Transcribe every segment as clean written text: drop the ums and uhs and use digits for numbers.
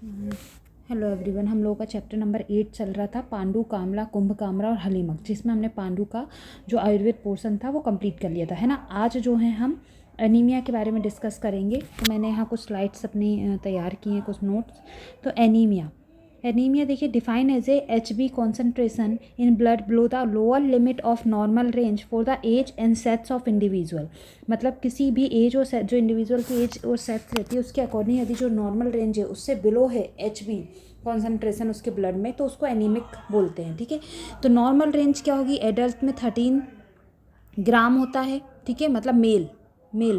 Hello everyone, हम लोगों का चैप्टर नंबर 8 चल रहा था, पांडु कामला कुंभ कामरा और हलीमक, जिसमें हमने पांडु का जो आयुर्वेद पोर्शन था वो कंप्लीट कर लिया था, है ना। आज जो है हम एनीमिया के बारे में डिस्कस करेंगे। तो मैंने यहाँ कुछ स्लाइड्स अपनी तैयार की हैं, कुछ नोट्स। तो एनीमिया एनीमिया देखिए, define as a HB concentration in blood below the lower limit of normal range for the age and sex of individual. मतलब किसी भी एज और जो इंडिविजुअल की एज और सेक्स रहती है उसके अकॉर्डिंग यदि जो नॉर्मल रेंज है उससे बिलो है HB कॉन्सेंट्रेशन उसके ब्लड में, तो उसको एनीमिक बोलते हैं। ठीक है, तो नॉर्मल रेंज क्या होगी? एडल्ट में 13 ग्राम होता है। ठीक है, मतलब मेल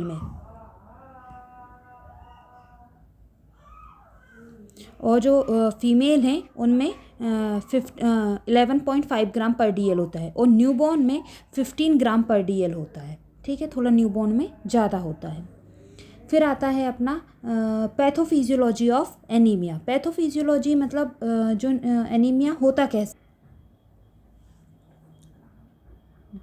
में, और जो फीमेल हैं उनमें 11.5 ग्राम पर DL होता है, और न्यूबॉर्न में 15 ग्राम पर DL होता है। ठीक है, थोड़ा न्यूबॉर्न में ज़्यादा होता है। फिर आता है अपना पैथोफिजियोलॉजी ऑफ एनीमिया। पैथोफिजियोलॉजी मतलब जो एनीमिया होता कैसे।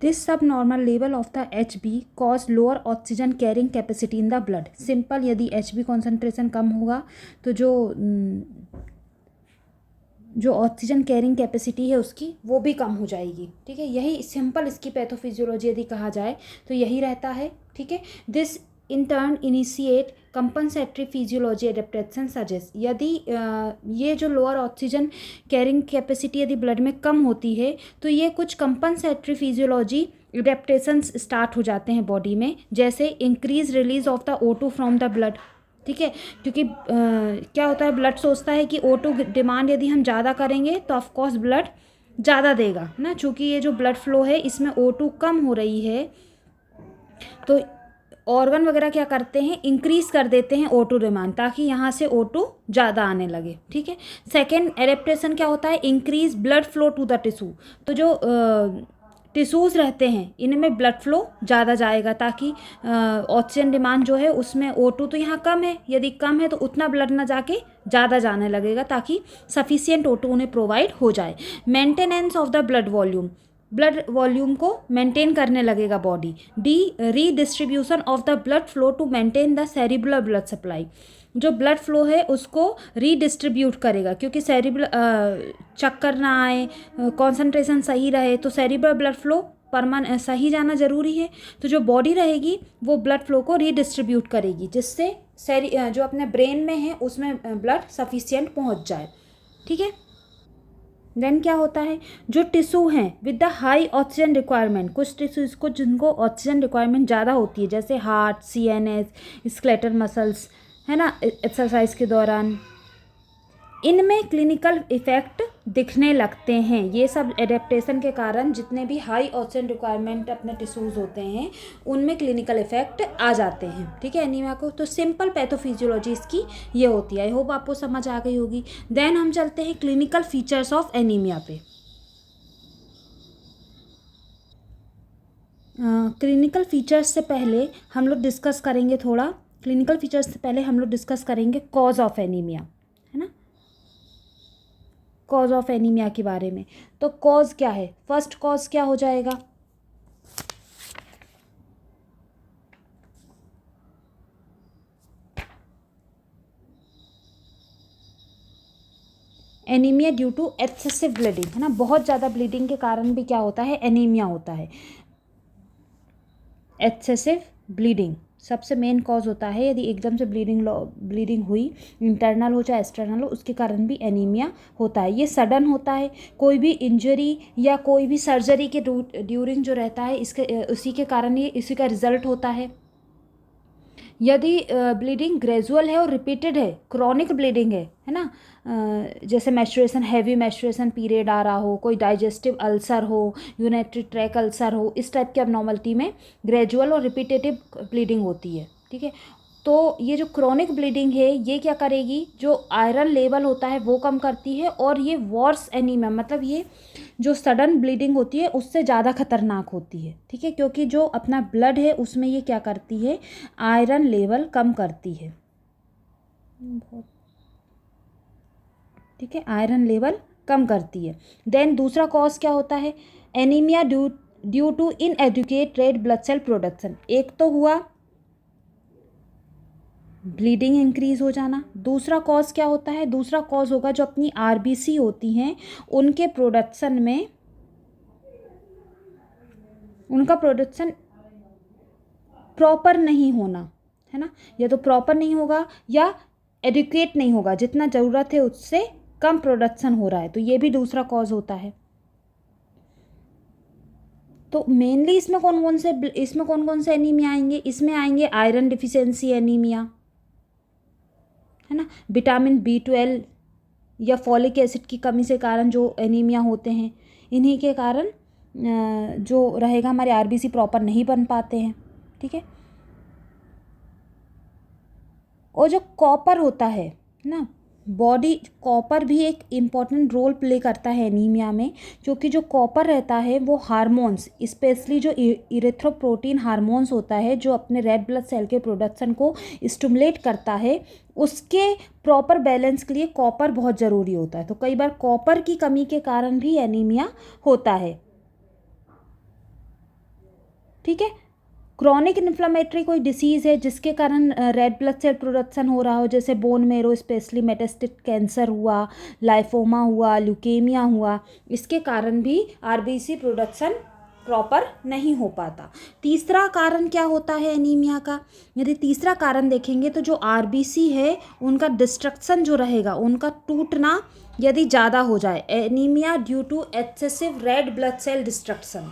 दिस सब normal level of the HB cause lower oxygen carrying capacity in the blood. Simple, यदि HB कॉन्सेंट्रेशन कम होगा तो जो ऑक्सीजन कैरिंग कैपेसिटी है उसकी वो भी कम हो जाएगी। ठीक है, यही सिंपल इसकी पैथोफिजियोलॉजी यदि कहा जाए तो यही रहता है। ठीक है, this in turn initiate compensatory physiology adaptation suggest. यदि ये जो लोअर ऑक्सीजन कैरिंग कैपेसिटी यदि ब्लड में कम होती है तो ये कुछ कंपनसेटरी फिजियोलॉजी एडेप्टेशंस स्टार्ट हो जाते हैं बॉडी में, जैसे increase release of the O2 from the blood. ठीक है, क्योंकि क्या होता है, ब्लड सोचता है कि O2 डिमांड यदि हम ज़्यादा करेंगे तो ऑफकोर्स ब्लड ज़्यादा देगा ना। चूँकि ये जो ब्लड फ्लो है इसमें O2 कम हो रही है, तो ऑर्गन वगैरह क्या करते हैं, इंक्रीज कर देते हैं O2 डिमांड, ताकि यहाँ से O2 ज़्यादा आने लगे। ठीक है, सेकेंड एडेप्टेशन क्या होता है, increase blood flow to the tissue. तो जो टिश्यूज़ रहते हैं इनमें ब्लड फ्लो ज़्यादा जाएगा, ताकि ऑक्सीजन डिमांड जो है उसमें O2 तो यहाँ कम है, यदि कम है तो उतना ब्लड ना जाके ज़्यादा जाने लगेगा, ताकि सफिशियंट O2 उन्हें प्रोवाइड हो जाए। Maintenance of the blood volume, blood volume को मेंटेन करने लगेगा body. Redistribution of the blood flow to maintain the cerebral blood supply. जो ब्लड फ्लो है उसको रीडिस्ट्रीब्यूट करेगा, क्योंकि चक्कर ना आए, कंसंट्रेशन सही रहे, तो सेरिब्रल ब्लड फ्लो सही जाना ज़रूरी है। तो जो बॉडी रहेगी वो ब्लड फ्लो को रीडिस्ट्रीब्यूट करेगी, जिससे जो अपने ब्रेन में है उसमें ब्लड सफिशियंट पहुंच जाए। ठीक है, देन क्या होता है, जो टिश्यू हैं with the high oxygen requirement, कुछ टिश्यूज़ को जिनको ऑक्सीजन रिक्वायरमेंट ज़्यादा होती है, जैसे हार्ट, CNS, स्केलेटल मसल्स, है ना, एक्सरसाइज के दौरान, इनमें क्लिनिकल इफ़ेक्ट दिखने लगते हैं। ये सब एडेप्टेशन के कारण जितने भी हाई ऑक्सीजन रिक्वायरमेंट अपने टिश्यूज़ होते हैं उनमें क्लिनिकल इफ़ेक्ट आ जाते हैं। ठीक है, एनीमिया को तो सिंपल पैथोफिजियोलॉजी इसकी ये होती है। आई होप आपको समझ आ गई होगी। देन हम चलते हैं क्लिनिकल फीचर्स ऑफ एनीमिया पे। क्लिनिकल फीचर्स से पहले हम लोग डिस्कस करेंगे थोड़ा, क्लिनिकल फीचर्स से पहले हम लोग डिस्कस करेंगे कॉज ऑफ एनीमिया, है ना, कॉज ऑफ एनीमिया के बारे में। तो कॉज क्या है, फर्स्ट कॉज क्या हो जाएगा, anaemia due to excessive bleeding, है ना। बहुत ज़्यादा ब्लीडिंग के कारण भी क्या होता है, एनीमिया होता है। एक्सेसिव ब्लीडिंग सबसे मेन कॉज होता है। यदि एकदम से ब्लीडिंग हुई, इंटरनल हो चाहे एक्सटर्नल हो, उसके कारण भी एनीमिया होता है। ये सडन होता है, कोई भी इंजरी या कोई भी सर्जरी के ड्यूरिंग जो रहता है इसके उसी के कारण ये इसी का रिजल्ट होता है। यदि ब्लीडिंग ग्रेजुअल है और रिपीटेड है, क्रॉनिक ब्लीडिंग है ना, जैसे मैस्चुरेशन, हैवी मैस्चुरेशन पीरियड आ रहा हो, कोई डाइजेस्टिव अल्सर हो, यूरिनरी ट्रैक अल्सर हो, इस टाइप की अबनॉर्मलिटी में ग्रेजुअल और रिपीटेटिव ब्लीडिंग होती है। ठीक है, तो ये जो क्रोनिक ब्लीडिंग है ये क्या करेगी, जो आयरन लेवल होता है वो कम करती है, और ये वर्स एनीमिया मतलब ये जो सडन ब्लीडिंग होती है उससे ज़्यादा खतरनाक होती है। ठीक है, क्योंकि जो अपना ब्लड है उसमें ये क्या करती है, आयरन लेवल कम करती है। ठीक है, आयरन लेवल कम करती है। देन दूसरा कॉज क्या होता है, anaemia due to inadequate red blood cell production. एक तो हुआ ब्लीडिंग इंक्रीज हो जाना। दूसरा कॉज क्या होता है, दूसरा कॉज होगा जो अपनी आरबीसी होती हैं उनके प्रोडक्शन में, उनका प्रोडक्शन प्रॉपर नहीं होना, है ना, या तो प्रॉपर नहीं होगा या एडुकेट नहीं होगा, जितना ज़रूरत है उससे कम प्रोडक्शन हो रहा है, तो ये भी दूसरा कॉज होता है। तो मेनली इसमें कौन कौन से एनीमिया आएंगे, इसमें आएंगे आयरन डिफिशियंसी एनीमिया, है ना, विटामिन B12 या फॉलिक एसिड की कमी से कारण जो एनीमिया होते हैं, इन्हीं के कारण जो रहेगा हमारे आरबीसी प्रॉपर नहीं बन पाते हैं, ठीक है। और जो कॉपर होता है ना, बॉडी कॉपर भी एक इम्पॉर्टेंट रोल प्ले करता है एनीमिया में, क्योंकि जो कॉपर रहता है वो हार्मोन्स, स्पेशली जो इरेथ्रोप्रोटीन हार्मोन्स होता है जो अपने रेड ब्लड सेल के प्रोडक्शन को स्टिमुलेट करता है, उसके प्रॉपर बैलेंस के लिए कॉपर बहुत ज़रूरी होता है। तो कई बार कॉपर की कमी के कारण भी एनीमिया होता है, ठीक है। क्रॉनिक इन्फ्लेमेटरी कोई डिसीज़ है जिसके कारण रेड ब्लड सेल प्रोडक्शन हो रहा हो, जैसे बोन मेरो स्पेशली मेटास्टिक कैंसर हुआ, लाइफोमा हुआ, ल्यूकेमिया हुआ, इसके कारण भी आरबीसी प्रोडक्शन प्रॉपर नहीं हो पाता। तीसरा कारण क्या होता है एनीमिया का, यदि तीसरा कारण देखेंगे तो जो आरबीसी है उनका डिस्ट्रक्शन जो रहेगा, उनका टूटना यदि ज़्यादा हो जाए, anaemia due to excessive red blood cell destruction,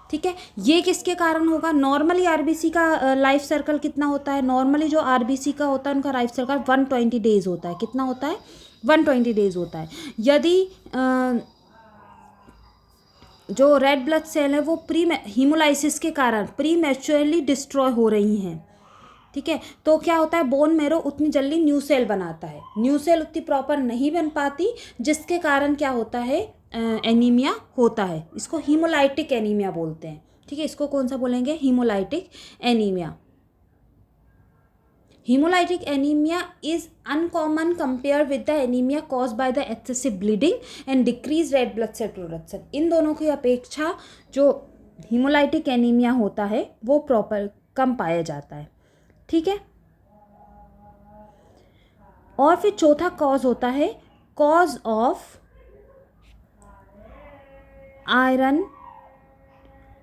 ठीक है। ये किसके कारण होगा, नॉर्मली आरबीसी का लाइफ सर्कल कितना होता है, नॉर्मली जो आरबीसी का होता है उनका लाइफ सर्कल 120 डेज होता है, कितना होता है, 120 डेज होता है। यदि जो रेड ब्लड सेल है वो हीमोलाइसिस के कारण प्री मैच्योरली डिस्ट्रॉय हो रही हैं, ठीक है, तो क्या होता है, बोन मेरो उतनी जल्दी न्यू सेल बनाता है, न्यू सेल उतनी प्रॉपर नहीं बन पाती, जिसके कारण क्या होता है, एनीमिया होता है। इसको हीमोलाइटिक एनीमिया बोलते हैं, ठीक है। इसको कौन सा बोलेंगे, haemolytic anaemia. Hemolytic anemia is uncommon compared with the anemia caused by the excessive bleeding and decreased red blood cell production. इन दोनों की अपेक्षा जो hemolytic anemia होता है वो प्रॉपर कम पाया जाता है, ठीक है। और फिर चौथा कॉज होता है cause of iron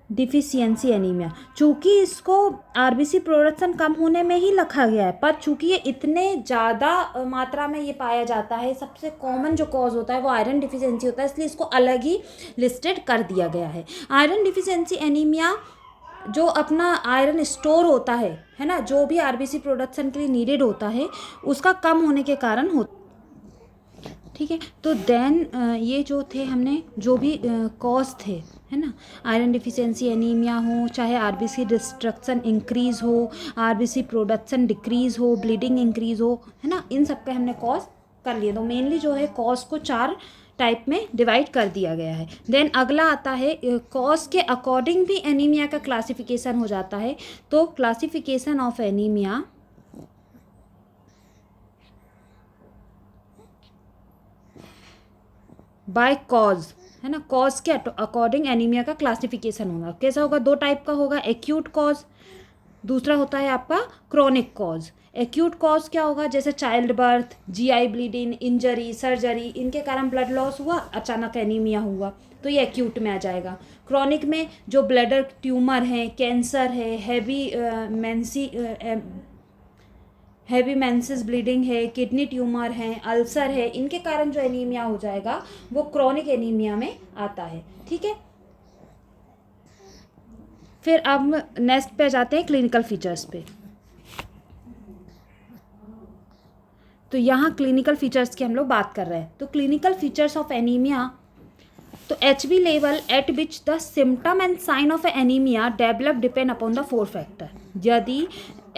deficiency anaemia. चूँकि इसको आरबीसी प्रोडक्शन कम होने में ही रखा गया है, पर चूँकि ये इतने ज़्यादा मात्रा में ये पाया जाता है, सबसे कॉमन जो कॉज होता है वो आयरन डिफिशियंसी होता है, इसलिए इसको अलग ही लिस्टेड कर दिया गया है। आयरन डिफिशियंसी एनीमिया जो अपना आयरन स्टोर होता है ना, जो भी आरबीसी प्रोडक्शन के लिए नीडेड होता है उसका कम होने के कारण होता, ठीक है। तो देन ये जो थे हमने जो भी कॉज थे, है ना, आयरन डिफिशियंसी एनीमिया हो, चाहे आरबीसी डिस्ट्रक्शन इंक्रीज़ हो, आरबीसी प्रोडक्शन डिक्रीज़ हो, ब्लीडिंग इंक्रीज़ हो, है ना, इन सब के हमने कॉज कर लिए। तो मेनली जो है कॉज को 4 टाइप में डिवाइड कर दिया गया है। देन अगला आता है कॉज के अकॉर्डिंग भी एनीमिया का क्लासिफिकेशन हो जाता है। तो classification of anaemia by cause, है ना, कॉज के अकॉर्डिंग एनीमिया का क्लासिफिकेशन होगा। कैसा होगा, 2 टाइप का होगा, एक्यूट कॉज, दूसरा होता है आपका क्रोनिक कॉज। एक्यूट कॉज क्या होगा, जैसे child birth, GI bleeding, injury, surgery, इनके कारण ब्लड लॉस हुआ, अचानक एनीमिया हुआ, तो ये एक्यूट में आ जाएगा। क्रोनिक में जो ब्लैडर ट्यूमर है, कैंसर है, हैवी मेंसेस ब्लीडिंग है, किडनी ट्यूमर है, अल्सर है, इनके कारण जो एनीमिया हो जाएगा वो क्रोनिक एनीमिया में आता है, ठीक है। फिर अब नेक्स्ट पे जाते हैं क्लिनिकल फीचर्स पे। तो यहाँ क्लिनिकल फीचर्स की हम लोग बात कर रहे हैं। तो क्लिनिकल फीचर्स ऑफ एनीमिया, तो HB level at which the symptom and sign of anaemia develop depend upon the 4 factor. यदि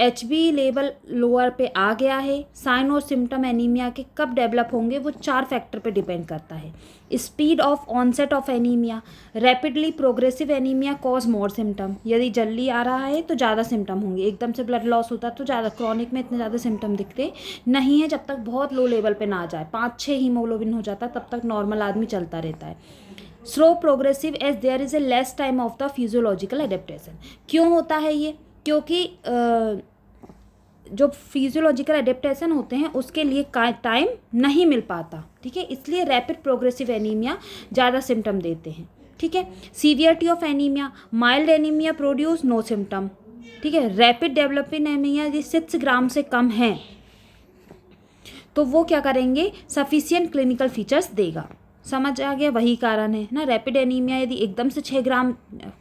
HB लेवल लोअर पे आ गया है, साइन और सिम्टम एनीमिया के कब डेवलप होंगे वो 4 फैक्टर पे डिपेंड करता है। Speed of onset of anaemia, rapidly progressive anaemia cause more symptom, यदि जल्दी आ रहा है तो ज़्यादा सिम्टम होंगे, एकदम से ब्लड लॉस होता है तो ज़्यादा, क्रोनिक में इतने ज़्यादा सिम्टम दिखते नहीं है जब तक बहुत लो लेवल पे ना आ जाए, 5-6 हीमोग्लोबिन हो जाता है तब तक नॉर्मल आदमी चलता रहता है। Slow progressive as there is a less time of the physiological adaptation. क्यों होता है ये, क्योंकि जो फिजियोलॉजिकल एडेप्टेशन होते हैं उसके लिए टाइम नहीं मिल पाता, ठीक है, इसलिए रैपिड प्रोग्रेसिव एनीमिया ज़्यादा सिम्टम देते हैं, ठीक है। Severity of anaemia, mild anaemia produce no symptom, ठीक है। रैपिड डेवलपिंग एनीमिया यदि 6 ग्राम से कम है तो वो क्या करेंगे, सफिशिएंट क्लिनिकल फीचर्स देगा। समझ आ गया, वही कारण है ना। रैपिड एनीमिया यदि एकदम से 6 ग्राम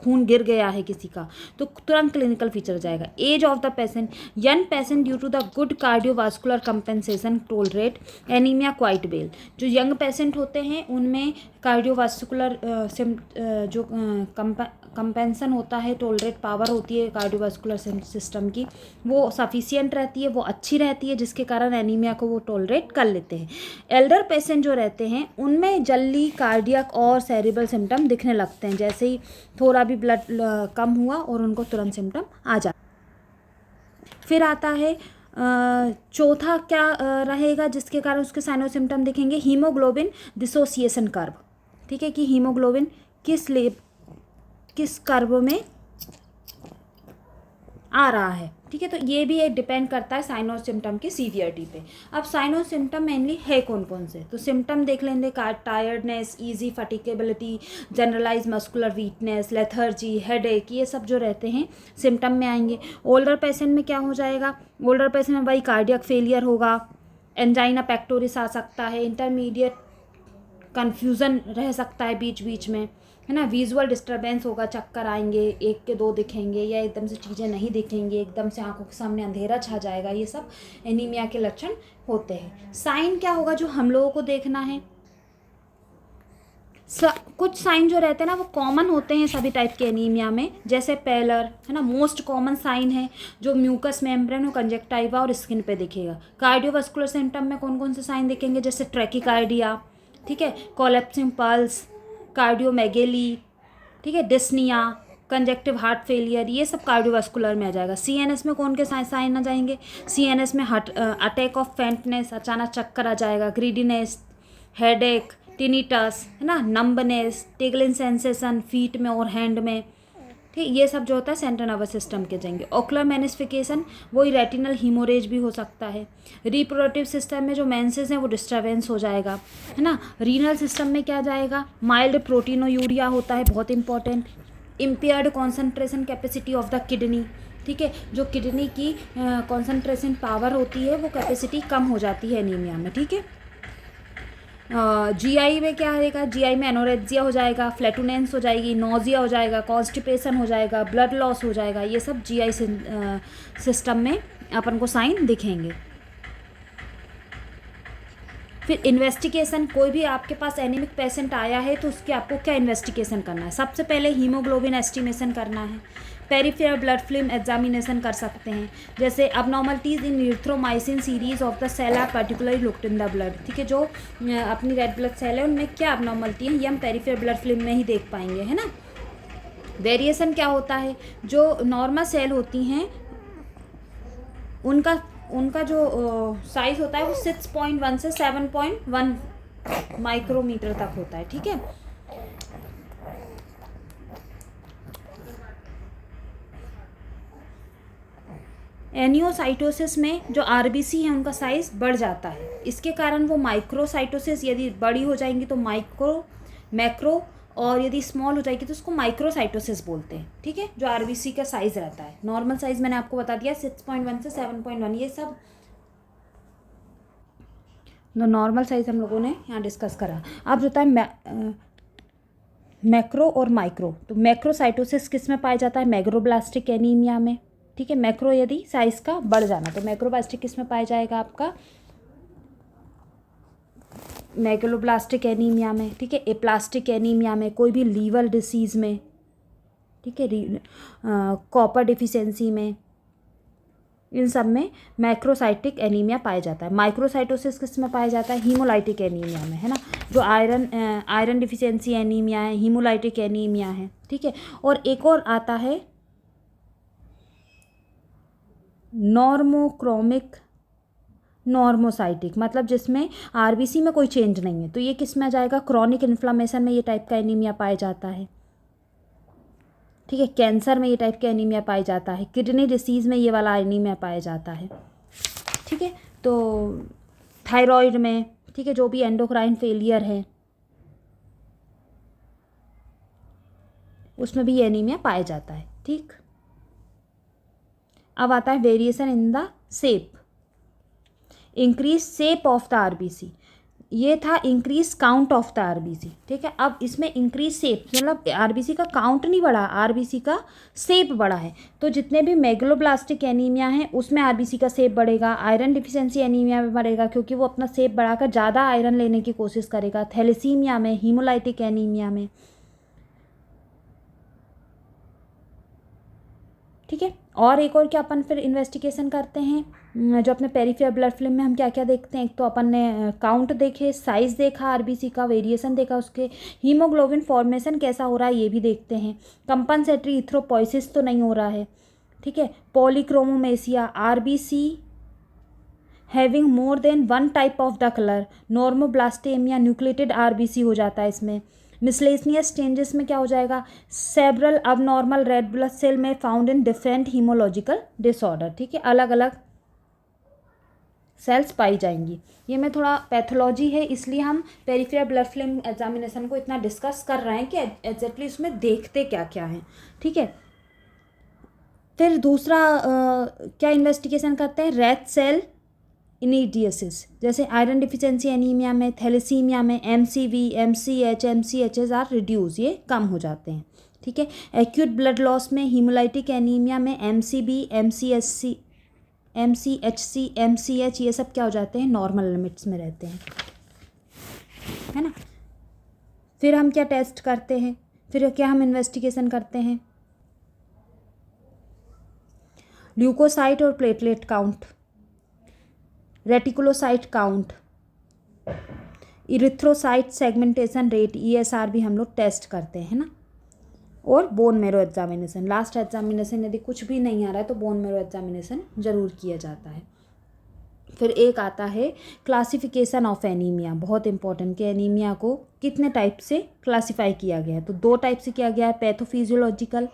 खून गिर गया है किसी का तो तुरंत क्लिनिकल फीचर जाएगा। Age of the patient, young patient due to the good cardiovascular compensation tolerate anaemia quite well. जो यंग पेशेंट होते हैं उनमें कार्डियोवास्कुलर जो कंपेंसन होता है, टोलरेट पावर होती है कार्डियोवास्कुलर सिस्टम की, वो सफिशिएंट रहती है, वो अच्छी रहती है, जिसके कारण एनीमिया को वो टोलरेट कर लेते हैं। एल्डर पेशेंट जो रहते हैं उनमें जल्दी कार्डियक और सेरिब्रल सिम्टम दिखने लगते हैं, जैसे ही थोड़ा भी ब्लड कम हुआ और उनको तुरंत सिम्टम आ जाता। फिर आता है चौथा क्या रहेगा जिसके कारण उसके साइन और सिम्टम दिखेंगे, हीमोग्लोबिन डिसोसिएशन कर्व, ठीक है, कि हीमोग्लोबिन किस कर्व में आ रहा है, ठीक है। तो ये भी एक डिपेंड करता है साइन और सिम्टम की सीवियरिटी पे। अब साइन और सिम्टम मेनली है कौन कौन से, तो सिम्टम देख लेंगे, tiredness, easy fatigability, generalise muscular weakness, lethargy, headache, ये सब जो रहते हैं सिम्टम में आएंगे। ओल्डर पेशेंट में क्या हो जाएगा, ओल्डर पेशेंट में वही कार्डियक फेलियर होगा, एंजाइना पेक्टोरिस आ सकता है, इंटरमीडिएट कन्फ्यूज़न रह सकता है बीच बीच में, है ना। विजुअल डिस्टर्बेंस होगा, चक्कर आएंगे, 1 के 2 दिखेंगे या एकदम से चीज़ें नहीं दिखेंगी, एकदम से आंखों के सामने अंधेरा छा जाएगा, ये सब एनीमिया के लक्षण होते हैं। साइन क्या होगा जो हम लोगों को देखना है, कुछ साइन जो रहते हैं ना वो कॉमन होते हैं सभी टाइप के एनीमिया में, जैसे पेलर, है ना, मोस्ट कॉमन साइन है, जो म्यूकस मेम्ब्रेन और कंजक्टाइवा और स्किन पे दिखेगा। कार्डियोवास्कुलर सिम्टम में कौन कौन से साइन दिखेंगे, जैसे ट्रैकिकार्डिया, ठीक है, कोलैप्सिंग पल्स, कार्डियोमेगेली, ठीक है, डिस्निया, कंजक्टिव हार्ट फेलियर, ये सब कार्डियोवास्कुलर में आ जाएगा। सीएनएस में कौन के साइन आ जाएंगे, सीएनएस में अटैक ऑफ फेंटनेस, अचानक चक्कर आ जाएगा, ग्रीडीनेस, हेडेक, टिनिटस, है ना, नंबनेस, टिगलिंग सेंसेशन फीट में और हैंड में, ठीक, ये सब जो होता है सेंट्रल नर्वस सिस्टम के जाएंगे। ओकुलर मैनिफिकेशन वही रेटिनल हीमोरेज भी हो सकता है। रिप्रोडक्टिव सिस्टम में जो मेंसेस हैं वो डिस्टर्बेंस हो जाएगा, है ना। रीनल सिस्टम में क्या जाएगा, माइल्ड प्रोटीनोयूरिया होता है, बहुत important. Impaired concentration capacity of the kidney, ठीक है, जो किडनी की कॉन्सेंट्रेशन पावर होती है वो कैपेसिटी कम हो जाती है एनीमिया में, ठीक है। जीआई में क्या रहेगा, जीआई में एनोरेक्सिया हो जाएगा, फ्लैटुनेंस हो जाएगी, नोजिया हो जाएगा, कॉन्स्टिपेशन हो जाएगा, ब्लड लॉस हो जाएगा, ये सब जीआई सिस्टम में अपन को साइन दिखेंगे। फिर इन्वेस्टिगेशन, कोई भी आपके पास एनीमिक पेशेंट आया है तो उसके आपको क्या इन्वेस्टिगेशन करना है, सबसे पहले हीमोग्लोबिन एस्टिमेशन करना है, पेरिफेरल ब्लड फिल्म एग्जामिनेशन कर सकते हैं, जैसे abnormalities in erythromycin series of the cell are particularly looked in the blood, ठीक है, जो अपनी रेड ब्लड सेल है उनमें क्या अबनॉर्मलिटी है ये हम पेरिफेरल ब्लड फिल्म में ही देख पाएंगे, है ना। वेरिएशन क्या होता है, जो नॉर्मल सेल होती हैं उनका जो साइज़ होता है वो 6.1 से 7.1 माइक्रोमीटर तक होता है, ठीक है। एनियोसाइटोसिस में जो आरबीसी है उनका साइज़ बढ़ जाता है, इसके कारण वो माइक्रोसाइटोसिस, यदि बड़ी हो जाएंगी तो मैक्रो, और यदि स्मॉल हो जाएगी तो उसको माइक्रोसाइटोसिस बोलते हैं, ठीक है, जो आरबीसी का साइज़ रहता है। नॉर्मल साइज़ मैंने आपको बता दिया 6.1 से 7.1, ये सब नॉर्मल साइज़ हम लोगों ने यहाँ डिस्कस करा। अब होता है मैक्रो और माइक्रो, तो मैक्रोसाइटोसिस किस में पाया जाता है, मैक्रोब्लास्टिक एनीमिया में, ठीक है। मैक्रो यदि साइज़ का बढ़ जाना, तो मैक्रोब्लास्टिक किस में पाया जाएगा, आपका मैक्रोब्लास्टिक एनीमिया में, ठीक है। एप्लास्टिक एनीमिया में, कोई भी लीवर डिसीज़ में, ठीक है, कॉपर डिफिशियंसी में, इन सब में मैक्रोसाइटिक एनीमिया पाया जाता है। माइक्रोसाइटोसिस किस में पाया जाता है, हीमोलाइटिक एनीमिया में, है ना, जो आयरन डिफिशियंसी एनीमिया है, हीमोलाइटिक एनीमिया है, ठीक है। और एक और आता है नॉर्मोक्रोमिक नॉर्मोसाइटिक, मतलब जिसमें आरबीसी में कोई चेंज नहीं है, तो ये किस में आ जाएगा, क्रॉनिक इन्फ्लामेशन में ये टाइप का एनीमिया पाया जाता है, ठीक है। कैंसर में ये टाइप का एनीमिया पाया जाता है, किडनी डिसीज़ में ये वाला एनीमिया पाया जाता है, ठीक है। तो थायराइड में, ठीक है, जो भी एंडोक्राइन फेलियर है उसमें भी ये एनीमिया पाया जाता है। ठीक, अब आता है variation in the shape, increase shape of the RBC. ये था increase count of the RBC, ठीक है। अब इसमें इंक्रीज शेप मतलब आरबीसी का काउंट नहीं बढ़ा, आरबीसी का शेप बढ़ा है। तो जितने भी मेगलोब्लास्टिक एनीमिया हैं उसमें आरबीसी का शेप बढ़ेगा, आयरन डिफिशिएंसी एनीमिया में बढ़ेगा क्योंकि वो अपना शेप बढ़ाकर ज़्यादा आयरन लेने की कोशिश करेगा, थैलेसीमिया में, हीमोलाइटिक एनीमिया में, ठीक है। और एक और क्या अपन फिर इन्वेस्टिगेशन करते हैं, जो अपने पेरिफेरल ब्लड फिल्म में हम क्या क्या देखते हैं। एक तो अपन ने काउंट देखे, साइज़ देखा आरबीसी का, वेरिएशन देखा उसके, हीमोग्लोबिन फॉर्मेशन कैसा हो रहा है ये भी देखते हैं, कंपनसेटरी इथ्रोपोइसिस तो नहीं हो रहा है, ठीक है। Polychromasia, RBC having more than one type of the colour, normoblastaemia, nucleated RBC हो जाता है इसमें। मिसलेनियस चेंजेस में क्या हो जाएगा, सेवरल अब नॉर्मल रेड ब्लड सेल में फाउंड इन डिफरेंट हीमोलॉजिकल डिसऑर्डर, ठीक है, अलग अलग सेल्स पाई जाएंगी। ये में थोड़ा पैथोलॉजी है इसलिए हम पेरिफेरल ब्लड फिल्म एग्जामिनेशन को इतना डिस्कस कर रहे हैं कि एग्जैक्टली उसमें देखते क्या क्या हैं, ठीक है। फिर दूसरा क्या इन्वेस्टिगेशन करते हैं, रेड सेल इनिडियसिस, जैसे आयरन डिफिशिएंसी एनीमिया में, थैलेसीमिया में एमसीवी, एमसीएच, एमसीएचएस आर रिड्यूस, ये कम हो जाते हैं, ठीक है। एक्यूट ब्लड लॉस में, हीमोलाइटिक एनीमिया में एमसीबी, एमसीएचसी, एमसीएच ये सब क्या हो जाते हैं, नॉर्मल लिमिट्स में रहते हैं, है ना। फिर हम क्या टेस्ट करते हैं, फिर क्या हम इन्वेस्टिगेशन करते हैं, ल्यूकोसाइट और platelet count, reticulocyte count, erythrocyte segmentation rate, ESR भी हम लोग टेस्ट करते हैं ना। और bone marrow examination, last examination यदि कुछ भी नहीं आ रहा है तो बोन मेरो एग्जामिनेशन ज़रूर किया जाता है। फिर एक आता है क्लासिफिकेशन ऑफ एनीमिया, बहुत इंपॉर्टेंट कि एनीमिया को कितने टाइप से क्लासिफाई किया गया है। तो दो टाइप से किया गया है, पैथोफिजियोलॉजिकल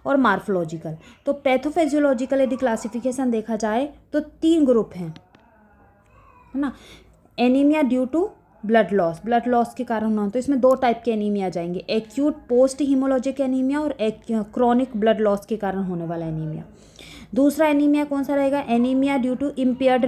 और मार्फोलॉजिकल। तो पैथोफिजियोलॉजिकल यदि क्लासिफिकेशन देखा जाए तो 3 ग्रुप हैं, है ना। Anaemia due to blood loss के कारण होना, तो इसमें 2 टाइप के एनीमिया आ जाएंगे, एक्यूट पोस्ट हीमोलॉजिक एनीमिया और क्रॉनिक ब्लड लॉस के कारण होने वाला एनीमिया। दूसरा एनीमिया कौन सा रहेगा, anaemia due to impaired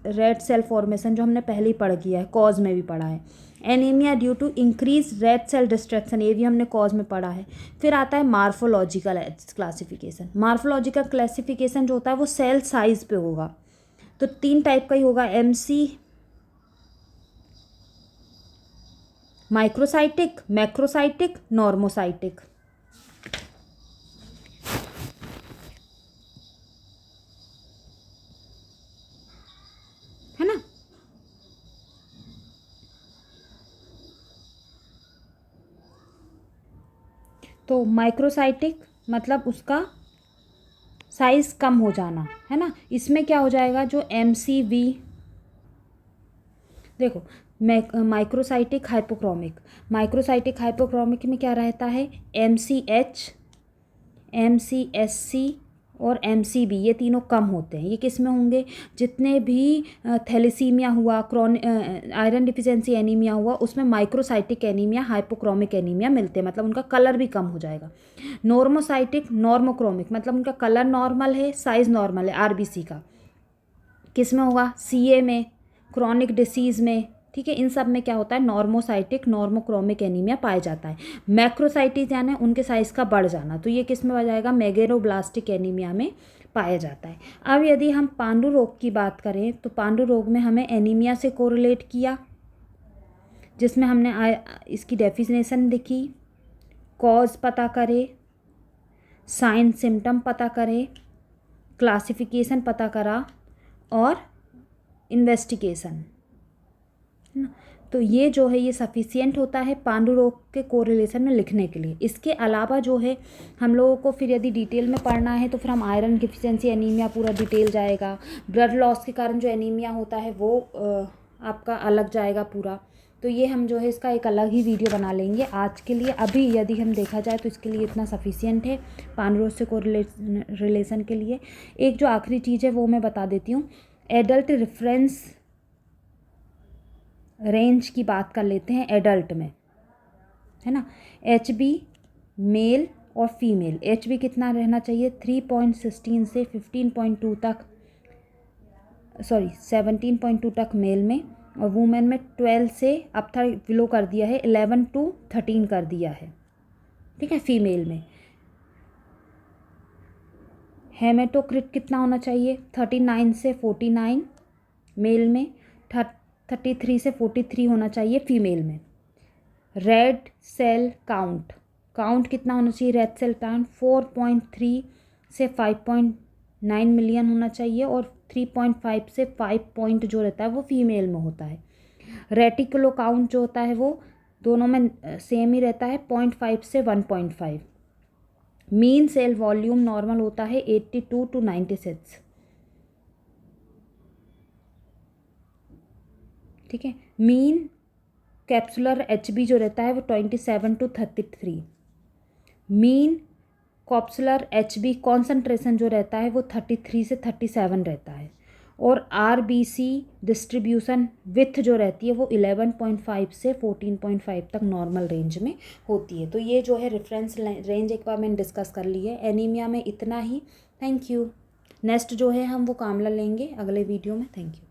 red cell formation, जो हमने पहले ही पढ़ किया है, कॉज में भी पढ़ा है। Anaemia due to increase red cell destruction, ये भी हमने कॉज में पढ़ा है। फिर आता है मार्फोलॉजिकल क्लासिफिकेशन। मार्फोलॉजिकल क्लासिफिकेशन जो होता है वो सेल साइज पे होगा, तो 3 टाइप का ही होगा, एमसी, माइक्रोसाइटिक, मैक्रोसाइटिक, नॉर्मोसाइटिक, है ना। तो माइक्रोसाइटिक मतलब उसका साइज कम हो जाना, है ना। इसमें क्या हो जाएगा, जो एमसीवी, देखो माइक्रोसाइटिक हाइपोक्रोमिक में क्या रहता है, एमसीएच, एमसीएससी और एमसीबी, ये तीनों कम होते हैं। ये किस में होंगे, जितने भी थैलेसीमिया हुआ, आयरन डिफिशिएंसी एनीमिया हुआ, उसमें माइक्रोसाइटिक एनीमिया, हाइपोक्रोमिक एनीमिया मिलते हैं, मतलब उनका कलर भी कम हो जाएगा। नॉर्मोसाइटिक, नॉर्मोक्रोमिक मतलब उनका कलर नॉर्मल है, साइज नॉर्मल है, आरबीसी का किस में होगा, सीए में, क्रॉनिक डिसीज़ में, ठीक है। इन सब में क्या होता है, नॉर्मोसाइटिक, नॉर्मोक्रोमिक एनीमिया पाया जाता है। मैक्रोसाइटिस यानी उनके साइज़ का बढ़ जाना, तो ये किस में आ जाएगा, मेगेरोब्लास्टिक एनीमिया में पाया जाता है। अब यदि हम पांडु रोग की बात करें तो पांडु रोग में हमें एनीमिया से कोरिलेट किया, जिसमें हमने इसकी डेफिनेशन लिखी, कॉज पता करे, साइन सिम्टम पता करे, क्लासिफिकेशन पता करा और इन्वेस्टिगेशन, है ना। तो ये जो है ये सफिशिएंट होता है पांडु रोग के कोरिलेशन में लिखने के लिए। इसके अलावा जो है हम लोगों को फिर यदि डिटेल में पढ़ना है तो फिर हम आयरन डिफिशिएंसी एनीमिया पूरा डिटेल जाएगा, ब्लड लॉस के कारण जो एनीमिया होता है वो आपका अलग जाएगा पूरा। तो ये हम जो है इसका एक अलग ही वीडियो बना लेंगे आज के लिए। अभी यदि हम देखा जाए तो इसके लिए इतना सफिशिएंट है पांडु रोग से कोरिलेशन के लिए। एक जो आखिरी चीज़ है वो मैं बता देती हूँ, एडल्ट रेफरेंस रेंज की बात कर लेते हैं एडल्ट में, है ना। HB मेल और फीमेल, HB कितना रहना चाहिए 3.16 से 15.2 तक, सॉरी 17.2 तक मेल में, और वुमेन में 12 से अब था बिलो कर दिया है 11 to 13 कर दिया है, ठीक है। फीमेल में हेमेटोक्रिट कितना होना चाहिए 39 से 49 मेल में, 33 से 43 होना चाहिए फीमेल में। रेड सेल काउंट कितना होना चाहिए रेड सेल काउंट 4.3 से 5.9 मिलियन होना चाहिए, और 3.5 से 5 पॉइंट जो रहता है वो फीमेल में होता है। रेटिकुलो काउंट जो होता है वो दोनों में सेम ही रहता है 0.5 से 1.5। मीन सेल वॉल्यूम नॉर्मल होता है 82 to 96, ठीक है। मीन कैप्सुलर HB जो रहता है वो 27 to 33। Mean capsular HB concentration जो रहता है वो 33 से 37 रहता है, और RBC डिस्ट्रीब्यूशन विथ जो रहती है वो 11.5 से 14.5 तक नॉर्मल रेंज में होती है। तो ये जो है रेफरेंस रेंज एक बार मैंने डिस्कस कर ली है। एनीमिया में इतना ही। Thank you. नेक्स्ट जो है हम वो कामला लेंगे अगले वीडियो में। Thank you.